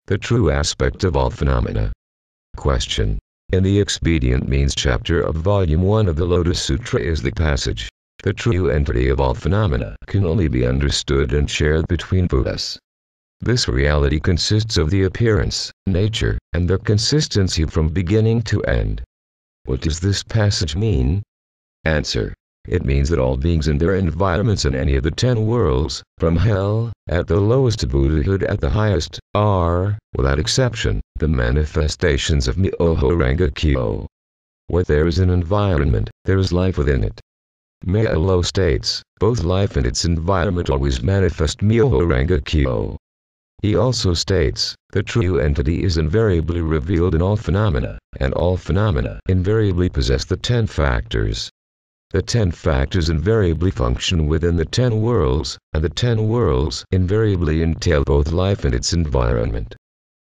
the true aspect of all phenomena. Question. In the Expedient Means chapter of Volume 1 of the Lotus Sutra is the passage, "The true entity of all phenomena can only be understood and shared between Buddhas." This reality consists of the appearance, nature, and their consistency from beginning to end. What does this passage mean? Answer. It means that all beings and their environments in any of the 10 worlds, from hell, at the lowest to Buddhahood at the highest, are, without exception, the manifestations of Myoho-ranga-kyo. Where there is an environment, there is life within it. Myo states, both life and its environment always manifest Myoho-ranga-kyo. He also states, the true entity is invariably revealed in all phenomena, and all phenomena invariably possess the 10 factors. The 10 factors invariably function within the 10 worlds, and the 10 worlds invariably entail both life and its environment.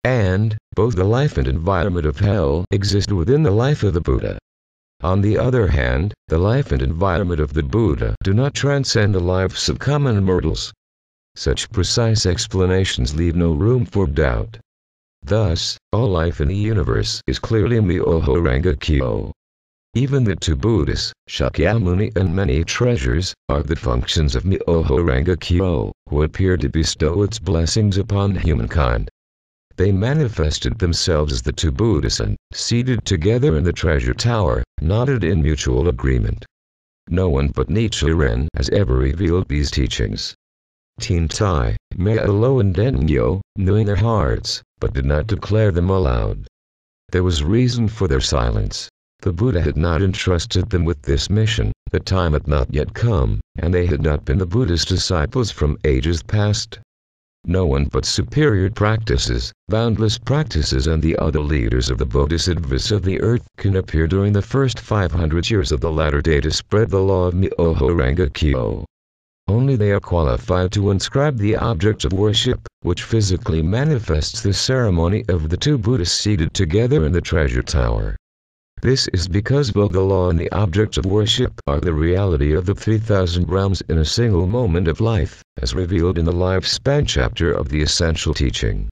And, both the life and environment of hell exist within the life of the Buddha. On the other hand, the life and environment of the Buddha do not transcend the lives of common mortals. Such precise explanations leave no room for doubt. Thus, all life in the universe is clearly Myoho-ranga-kyo. Even the 2 Buddhas, Shakyamuni and Many Treasures, are the functions of Myoho-ranga-kyo, who appear to bestow its blessings upon humankind. They manifested themselves as the 2 Buddhas and, seated together in the treasure tower, nodded in mutual agreement. No one but Nichiren has ever revealed these teachings. Tintai, Me'olo and Dengyo, knew in their hearts, but did not declare them aloud. There was reason for their silence. The Buddha had not entrusted them with this mission, the time had not yet come, and they had not been the Buddha's disciples from ages past. No one but superior practices, boundless practices and the other leaders of the Bodhisattvas of the earth can appear during the first 500 years of the latter day to spread the law of Myoho-ranga-kyo. Only they are qualified to inscribe the object of worship, which physically manifests the ceremony of the 2 Buddhas seated together in the treasure tower. This is because both the law and the object of worship are the reality of the 3,000 realms in a single moment of life, as revealed in the lifespan chapter of the Essential Teaching.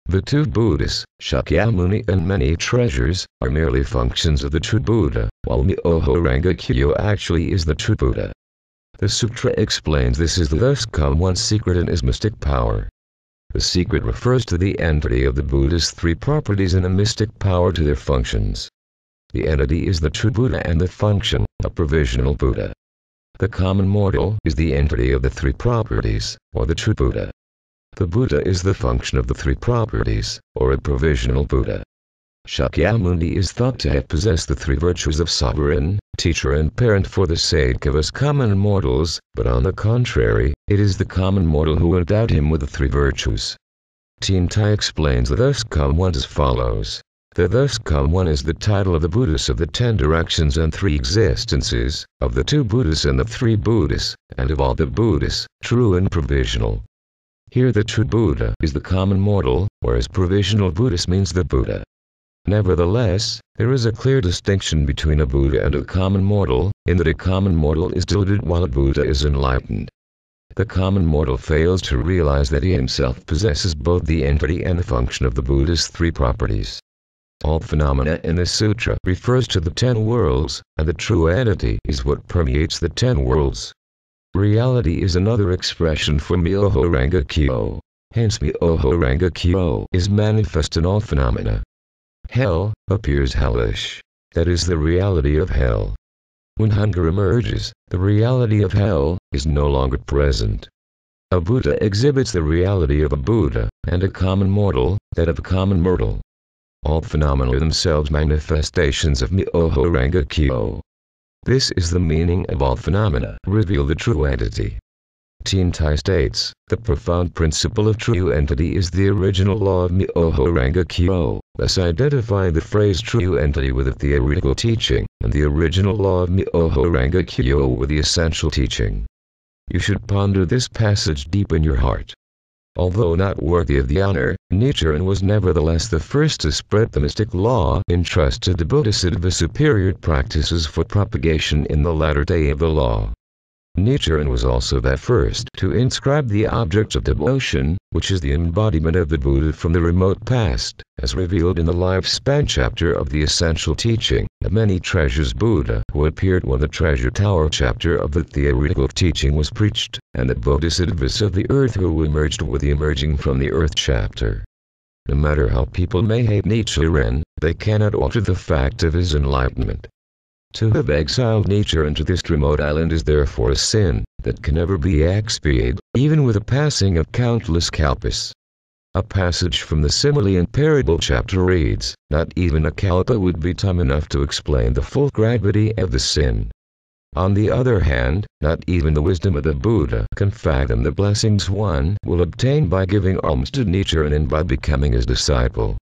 The 2 Buddhas, Shakyamuni and Many Treasures, are merely functions of the true Buddha, while Myoho-ranga-kyo actually is the true Buddha. The sutra explains this is the thus come one's secret and his mystic power. The secret refers to the entity of the Buddha's 3 properties and the mystic power to their functions. The entity is the true Buddha and the function, a provisional Buddha. The common mortal is the entity of the 3 properties, or the true Buddha. The Buddha is the function of the 3 properties, or a provisional Buddha. Shakyamuni is thought to have possessed the 3 virtues of sovereign, teacher and parent for the sake of us common mortals, but on the contrary, it is the common mortal who endowed him with the 3 virtues. Tintai explains the thus come one as follows. The thus come one is the title of the Buddhas of the 10 directions and 3 existences, of the 2 Buddhas and the 3 Buddhas, and of all the Buddhas, true and provisional. Here the true Buddha is the common mortal, whereas provisional Buddhas means the Buddha. Nevertheless, there is a clear distinction between a Buddha and a common mortal, in that a common mortal is deluded while a Buddha is enlightened. The common mortal fails to realize that he himself possesses both the entity and the function of the Buddha's 3 properties. All phenomena in the sutra refers to the 10 worlds, and the true entity is what permeates the 10 worlds. Reality is another expression for Myoho-ranga-kyo. Hence Myoho-ranga-kyo is manifest in all phenomena. Hell appears hellish. That is the reality of hell. When hunger emerges, the reality of hell is no longer present. A Buddha exhibits the reality of a Buddha, and a common mortal, that of a common mortal. All phenomena are themselves manifestations of Myoho-ranga-kyo. This is the meaning of all phenomena reveal the true entity. Tintai states, the profound principle of true entity is the original law of Myoho-ranga-kyo, thus identifying the phrase true entity with the theoretical teaching, and the original law of Myoho-ranga-kyo with the essential teaching. You should ponder this passage deep in your heart. Although not worthy of the honor, Nichiren was nevertheless the first to spread the mystic law entrusted to Bodhisattva superior practices for propagation in the latter day of the law. Nichiren was also the first to inscribe the object of devotion, which is the embodiment of the Buddha from the remote past, as revealed in the lifespan chapter of the Essential Teaching, the Many Treasures Buddha, who appeared when the Treasure Tower chapter of the Theoretical Teaching was preached, and the Bodhisattvas of the Earth who emerged with the Emerging from the Earth chapter. No matter how people may hate Nichiren, they cannot alter the fact of his enlightenment. To have exiled Nichiren to this remote island is therefore a sin that can never be expiated, even with the passing of countless kalpas. A passage from the Simile and Parable chapter reads, "Not even a kalpa would be time enough to explain the full gravity of the sin." On the other hand, not even the wisdom of the Buddha can fathom the blessings one will obtain by giving alms to Nichiren and by becoming his disciple.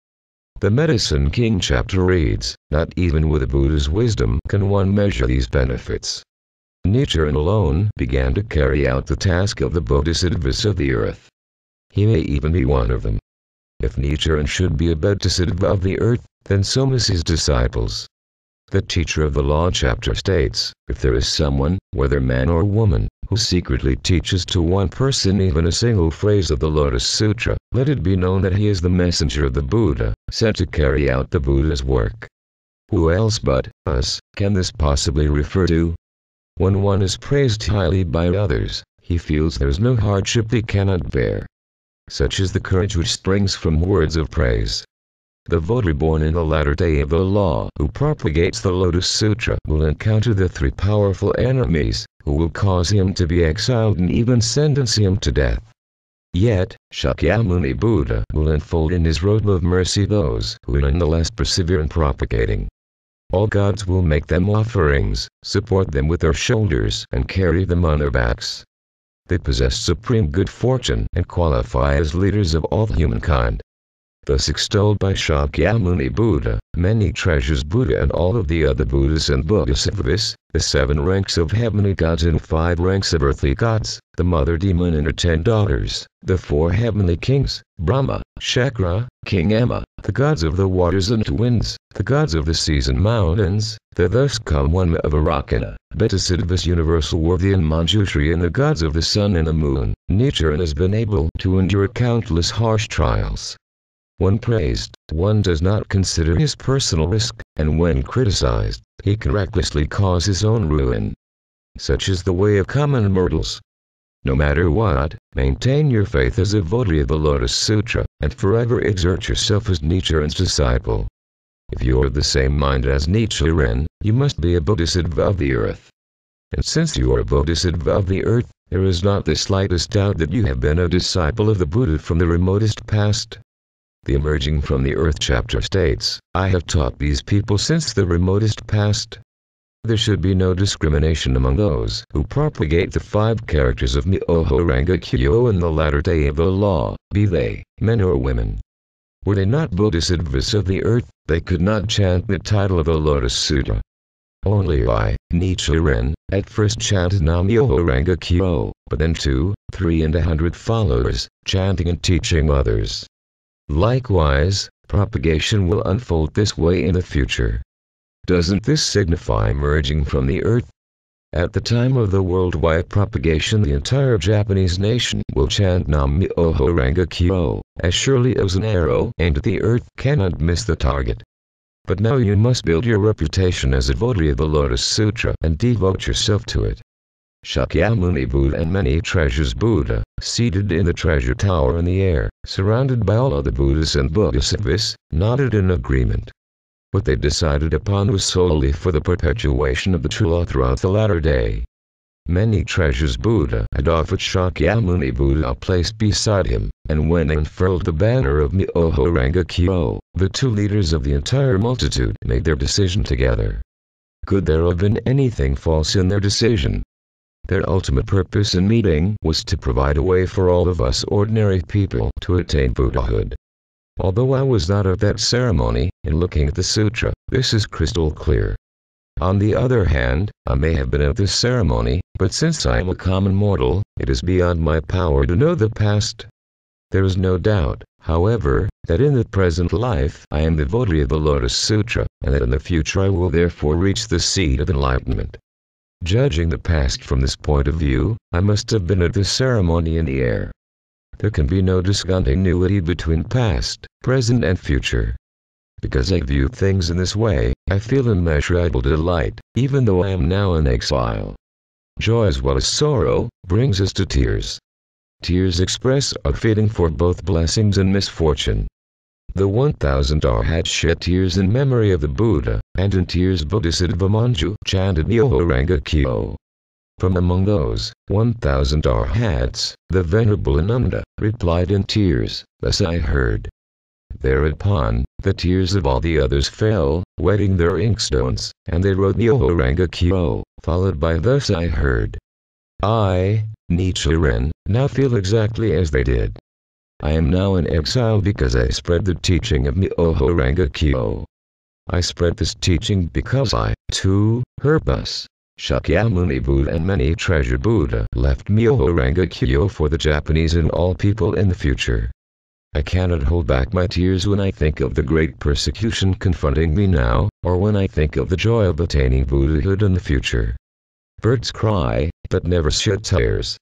The Medicine King chapter reads, "Not even with the Buddha's wisdom can one measure these benefits." Nichiren alone began to carry out the task of the Bodhisattvas of the earth. He may even be one of them. If Nichiren should be a Bodhisattva of the earth, then so must his disciples. The Teacher of the Law chapter states, "If there is someone, whether man or woman, who secretly teaches to one person even a single phrase of the Lotus Sutra, let it be known that he is the messenger of the Buddha, sent to carry out the Buddha's work." Who else but us can this possibly refer to? When one is praised highly by others, he feels there is no hardship he cannot bear. Such is the courage which springs from words of praise. The devotee born in the latter day of the law who propagates the Lotus Sutra will encounter the three powerful enemies, who will cause him to be exiled and even sentence him to death. Yet, Shakyamuni Buddha will enfold in his robe of mercy those who nonetheless persevere in propagating. All gods will make them offerings, support them with their shoulders and carry them on their backs. They possess supreme good fortune and qualify as leaders of all humankind. Thus extolled by Shakyamuni Buddha, Many Treasures Buddha and all of the other Buddhas and Bodhisattvas, the 7 ranks of heavenly gods and 5 ranks of earthly gods, the mother demon and her 10 daughters, the 4 heavenly kings, Brahma, Shakra, King Amma, the gods of the waters and winds, the gods of the seas and mountains, the thus come one of Arakana, Bodhisattvas universal worthy and Manjushri and the gods of the sun and the moon. Nichiren has been able to endure countless harsh trials. When praised, one does not consider his personal risk, and when criticized, he can recklessly cause his own ruin. Such is the way of common mortals. No matter what, maintain your faith as a devotee of the Lotus Sutra, and forever exert yourself as Nichiren's disciple. If you are the same mind as Nichiren, you must be a Bodhisattva of the earth. And since you are a Bodhisattva of the earth, there is not the slightest doubt that you have been a disciple of the Buddha from the remotest past. The Emerging from the Earth chapter states, "I have taught these people since the remotest past." There should be no discrimination among those who propagate the 5 characters of Myoho Ranga Kyo in the latter day of the law, be they men or women. Were they not Bodhisattvas of the earth, they could not chant the title of the Lotus Sutra. Only I, Nichiren, at first chanted Nam-myoho Ranga Kyo, but then 2, 3 and 100 followers, chanting and teaching others. Likewise, propagation will unfold this way in the future. Doesn't this signify emerging from the earth? At the time of the worldwide propagation, the entire Japanese nation will chant Nam-myoho Ranga Kyo, as surely as an arrow aimed at the earth cannot miss the target. But now you must build your reputation as a devotee of the Lotus Sutra and devote yourself to it. Shakyamuni Buddha and Many Treasures Buddha, seated in the treasure tower in the air, surrounded by all other Buddhas and Bodhisattvas, nodded in agreement. What they decided upon was solely for the perpetuation of the true law throughout the latter day. Many Treasures Buddha had offered Shakyamuni Buddha a place beside him, and when they unfurled the banner of Myoho Ranga Kyo, the 2 leaders of the entire multitude made their decision together. Could there have been anything false in their decision? Their ultimate purpose in meeting was to provide a way for all of us ordinary people to attain Buddhahood. Although I was not at that ceremony, in looking at the sutra, this is crystal clear. On the other hand, I may have been at this ceremony, but since I am a common mortal, it is beyond my power to know the past. There is no doubt, however, that in the present life I am the devotee of the Lotus Sutra, and that in the future I will therefore reach the seat of enlightenment. Judging the past from this point of view, I must have been at this ceremony in the air. There can be no discontinuity between past, present and future. Because I view things in this way, I feel immeasurable delight, even though I am now in exile. Joy as well as sorrow brings us to tears. Tears express our feeling for both blessings and misfortune. The 1000 Arhats shed tears in memory of the Buddha, and in tears Bodhisattva Manju chanted Myoho Ranga Kyo. From among those 1000 Arhats, the Venerable Ananda replied in tears, "Thus I heard." Thereupon, the tears of all the others fell, wetting their inkstones, and they wrote Myoho Ranga Kyo, followed by "Thus I heard." I, Nichiren, now feel exactly as they did. I am now in exile because I spread the teaching of Myoho Ranga Kyo. I spread this teaching because I, too, heard thus. Shakyamuni Buddha and many treasure Buddha left Myoho Ranga Kyo for the Japanese and all people in the future. I cannot hold back my tears when I think of the great persecution confronting me now, or when I think of the joy of attaining Buddhahood in the future. Birds cry, but never shed tears.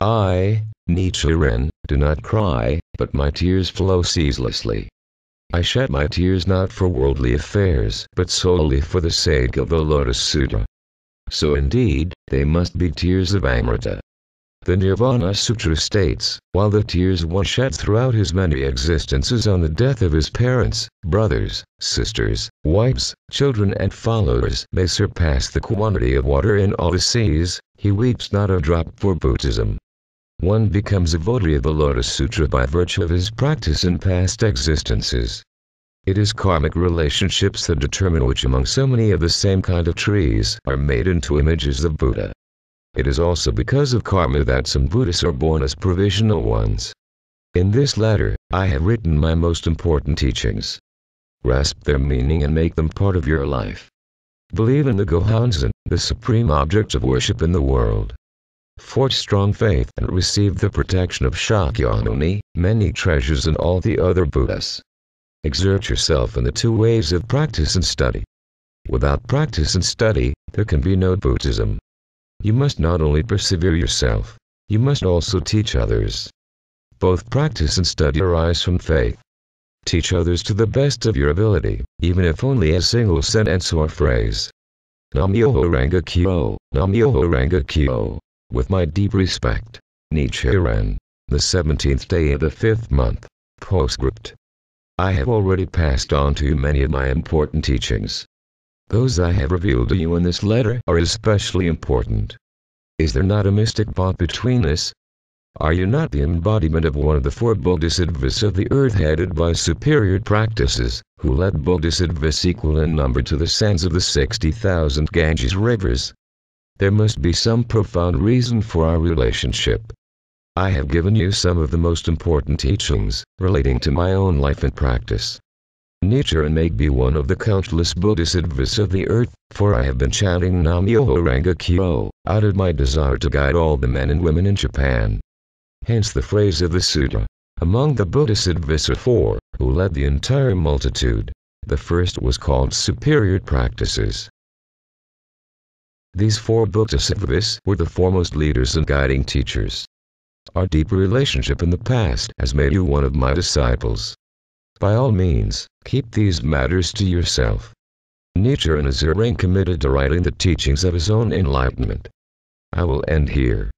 I, Nichiren, do not cry, but my tears flow ceaselessly. I shed my tears not for worldly affairs, but solely for the sake of the Lotus Sutra. So indeed, they must be tears of Amrita. The Nirvana Sutra states, while the tears one shed throughout his many existences on the death of his parents, brothers, sisters, wives, children and followers may surpass the quantity of water in all the seas, he weeps not a drop for Buddhism. One becomes a votary of the Lotus Sutra by virtue of his practice in past existences. It is karmic relationships that determine which among so many of the same kind of trees are made into images of Buddha. It is also because of karma that some Buddhists are born as provisional ones. In this letter, I have written my most important teachings. Grasp their meaning and make them part of your life. Believe in the Gohonzon, the supreme object of worship in the world. Forge strong faith and receive the protection of Shakyamuni, many treasures and all the other Buddhas. Exert yourself in the two ways of practice and study. Without practice and study, there can be no Buddhism. You must not only persevere yourself, you must also teach others. Both practice and study arise from faith. Teach others to the best of your ability, even if only a single sentence or phrase. Nam-myoho Ranga Kyo, Nam-myoho Ranga Kyo. With my deep respect, Nichiren, the 17th day of the 5th month. Postscript. I have already passed on to you many of my important teachings. Those I have revealed to you in this letter are especially important. Is there not a mystic bond between us? Are you not the embodiment of one of the four bodhisattvas of the earth headed by superior practices, who led bodhisattvas equal in number to the sands of the 60,000 Ganges rivers? There must be some profound reason for our relationship. I have given you some of the most important teachings, relating to my own life and practice. Nichiren may be one of the countless bodhisattvas of the earth, for I have been chanting Nam-myoho Ranga Kyo, out of my desire to guide all the men and women in Japan. Hence the phrase of the sutra. Among the bodhisattvas are four, who led the entire multitude. The first was called superior practices. These four bodhisattvas were the foremost leaders and guiding teachers. Our deep relationship in the past has made you one of my disciples. By all means, keep these matters to yourself. Nichiren is committed to writing the teachings of his own enlightenment. I will end here.